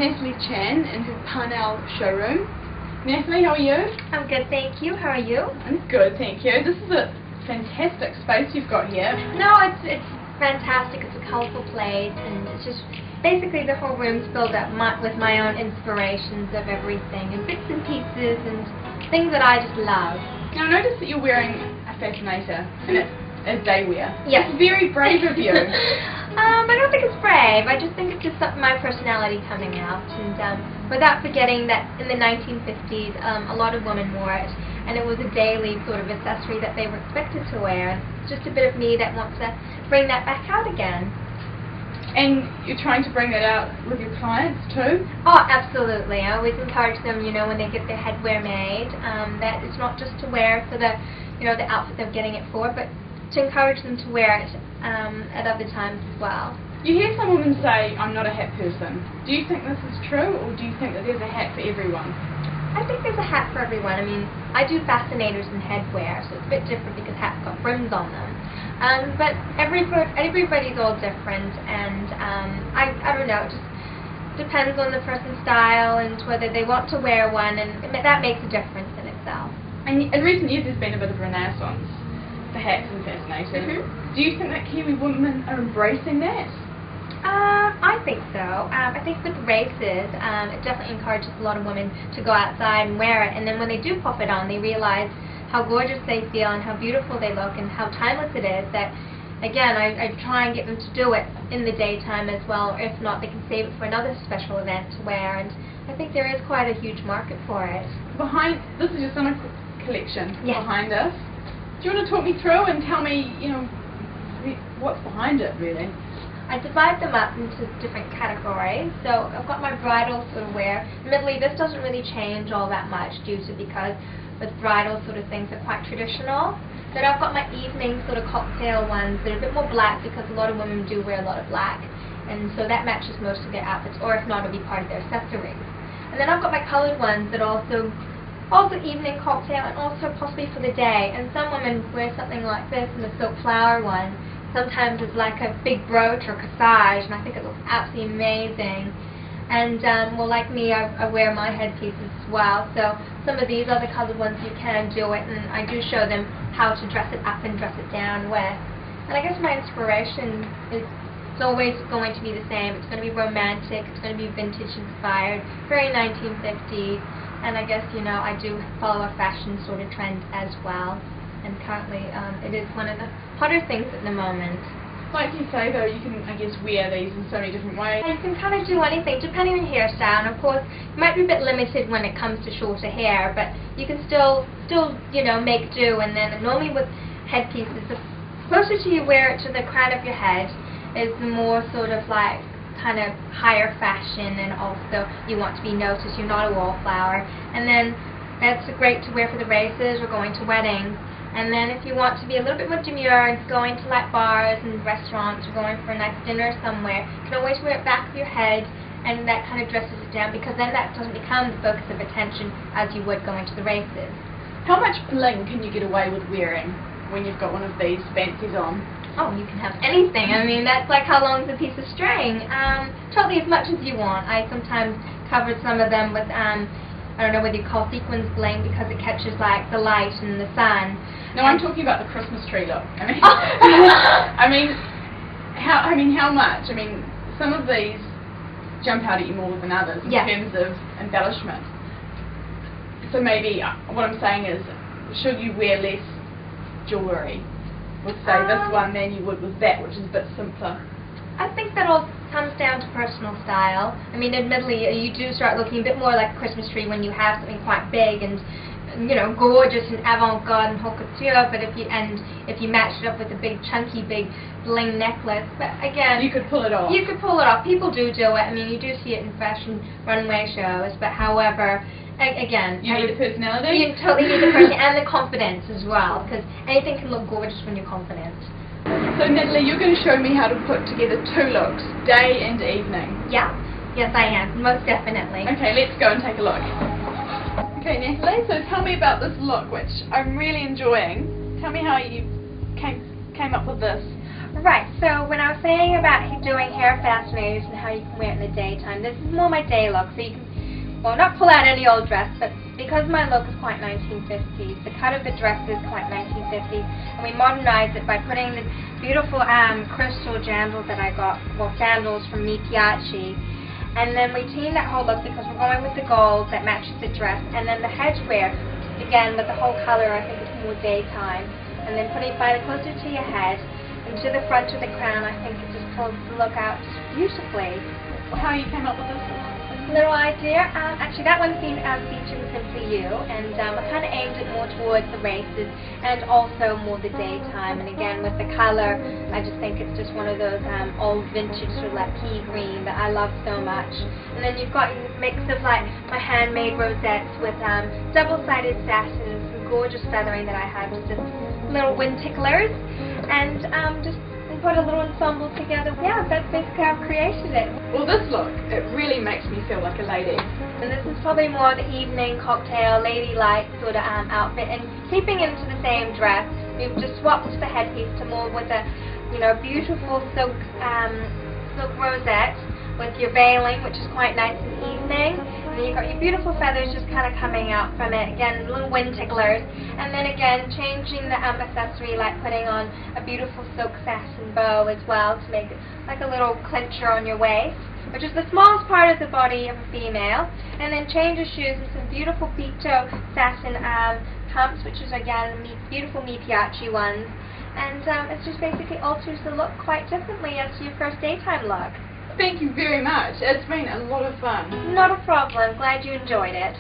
Natalie Chan in the Parnell showroom. Natalie, how are you? I'm good, thank you. How are you? I'm good, thank you. This is a fantastic space you've got here. No, it's fantastic. It's a colourful place, and it's just basically the whole room's filled up with my own inspirations of everything, and bits and pieces, and things that I just love. Now, I noticed that you're wearing a Fascinator, and it's a day wear. Yes. It's very brave of you. I don't think it's brave. I just think it's just my personality coming out, and without forgetting that in the 1950s, a lot of women wore it, and it was a daily sort of accessory that they were expected to wear. It's just a bit of me that wants to bring that back out again. And you're trying to bring that out with your clients too? Oh, absolutely. I always encourage them, you know, when they get their headwear made, that it's not just to wear for the, you know, the outfit they're getting it for, but to encourage them to wear it at other times as well. You hear some women say, I'm not a hat person. Do you think this is true, or do you think that there's a hat for everyone? I think there's a hat for everyone. I mean, I do fascinators and headwear, so it's a bit different because hats got brims on them. But everybody's all different, and I don't know, it just depends on the person's style and whether they want to wear one, and that makes a difference in itself. And in recent years there's been a bit of a renaissance for hats and fascinators. Mm-hmm. Do you think that Kiwi women are embracing that? I think so. I think with races, it definitely encourages a lot of women to go outside and wear it, and then when they do pop it on, they realize how gorgeous they feel and how beautiful they look and how timeless it is. That, again, I try and get them to do it in the daytime as well, or if not, they can save it for another special event to wear, and I think there is quite a huge market for it. This is your summer collection. Yes. Behind us. Do you want to talk me through and tell me, you know, what's behind it really? I divide them up into different categories. So I've got my bridal sort of wear. Admittedly, this doesn't really change all that much because with bridal sort of things are quite traditional. Then I've got my evening sort of cocktail ones that are a bit more black because a lot of women do wear a lot of black. And so that matches most of their outfits, or if not, it'll be part of their accessories. And then I've got my colored ones that also evening cocktail and also possibly for the day. And some women wear something like this in the silk flower one. Sometimes it's like a big brooch or corsage, and I think it looks absolutely amazing. And, well, like me, I wear my headpieces as well, so some of these other colored ones you can do it, and I do show them how to dress it up and dress it down with. And I guess my inspiration is it's always going to be the same. It's going to be romantic, it's going to be vintage inspired, very 1950s, and I guess, you know, I do follow a fashion sort of trend as well. And currently, it is one of the hotter things at the moment. Like you say though, you can, I guess, wear these in so many different ways. You can kind of do anything, depending on your hairstyle, and of course, you might be a bit limited when it comes to shorter hair, but you can still, you know, make do, and then normally with headpieces, the closer to you wear it to the crown of your head, is the more sort of like, kind of higher fashion, and also you want to be noticed, you're not a wallflower, and then that's great to wear for the races or going to weddings. And then if you want to be a little bit more demure and going to like bars and restaurants or going for a nice dinner somewhere, you can always wear it back of your head, and that kind of dresses it down, because then that doesn't become the focus of attention as you would going to the races. How much bling can you get away with wearing when you've got one of these fancies on? Oh, you can have anything. I mean, that's like how long is a piece of string? Totally as much as you want. I sometimes covered some of them with I don't know whether you call sequins bling because it catches like the light and the sun. No, I'm talking about the Christmas tree look. I mean, how much? I mean, some of these jump out at you more than others in terms of embellishment. So maybe what I'm saying is, should you wear less jewellery with, say, this one than you would with that, which is a bit simpler? I think that all comes down to personal style. I mean, admittedly, you do start looking a bit more like a Christmas tree when you have something quite big and, you know, gorgeous and avant-garde and haute couture. But if you match it up with a big, chunky, big bling necklace, but again, you could pull it off. You could pull it off. People do it. I mean, you do see it in fashion runway shows. But however, again, you need the personality. You totally need the personality and the confidence as well, because anything can look gorgeous when you're confident. So Natalie, you're going to show me how to put together two looks, day and evening. Yeah, yes I am, most definitely. Okay, let's go and take a look. Okay Natalie, so tell me about this look, which I'm really enjoying. Tell me how you came up with this. Right, so when I was saying about doing hair fascinators and how you can wear it in the daytime, this is more my day look, so you can, well, not pull out any old dress, but because my look is quite 1950s, the cut of the dress is quite 1950s, and we modernized it by putting the beautiful crystal jandals that I got, well, sandals from Mi Piace, and then we teamed that whole look because we're going with the gold that matches the dress, and then the hedgewear, again, with the whole color, I think it's more daytime, and then putting it by closer to your head, and to the front of the crown, I think it just pulls the look out just beautifully. How you came up with this little idea? Actually, that one's been featured in Simply You, and I kind of aimed it more towards the races and also more the daytime. And again, with the color, I just think it's just one of those old vintage sort of like pea green that I love so much. And then you've got your mix of like my handmade rosettes with double-sided satin, some gorgeous feathering that I had with just little wind ticklers. And just put a little ensemble together. Yeah, that's basically how I've created it. Well, this look, it really makes me feel like a lady. And this is probably more the evening cocktail, ladylike sort of outfit. And keeping into the same dress, we've just swapped the headpiece to more with a, beautiful silk rosette with your veiling, which is quite nice in the evening. And then you've got your beautiful feathers just kind of coming out from it. Again, little wind ticklers. And then again, changing the accessory, like putting on a beautiful silk satin bow as well to make it like a little clincher on your waist, which is the smallest part of the body of a female. And then change your shoes with some beautiful Pito satin pumps, which is again beautiful Mi Piace ones. And it just basically alters the look quite differently as your first daytime look. Thank you very much. It's been a lot of fun. Not a problem. Glad you enjoyed it.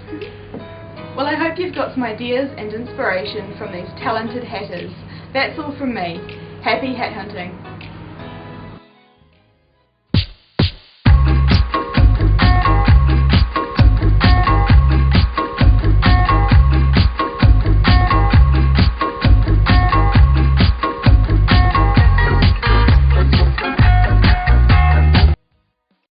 Well, I hope you've got some ideas and inspiration from these talented hatters. That's all from me. Happy hat hunting.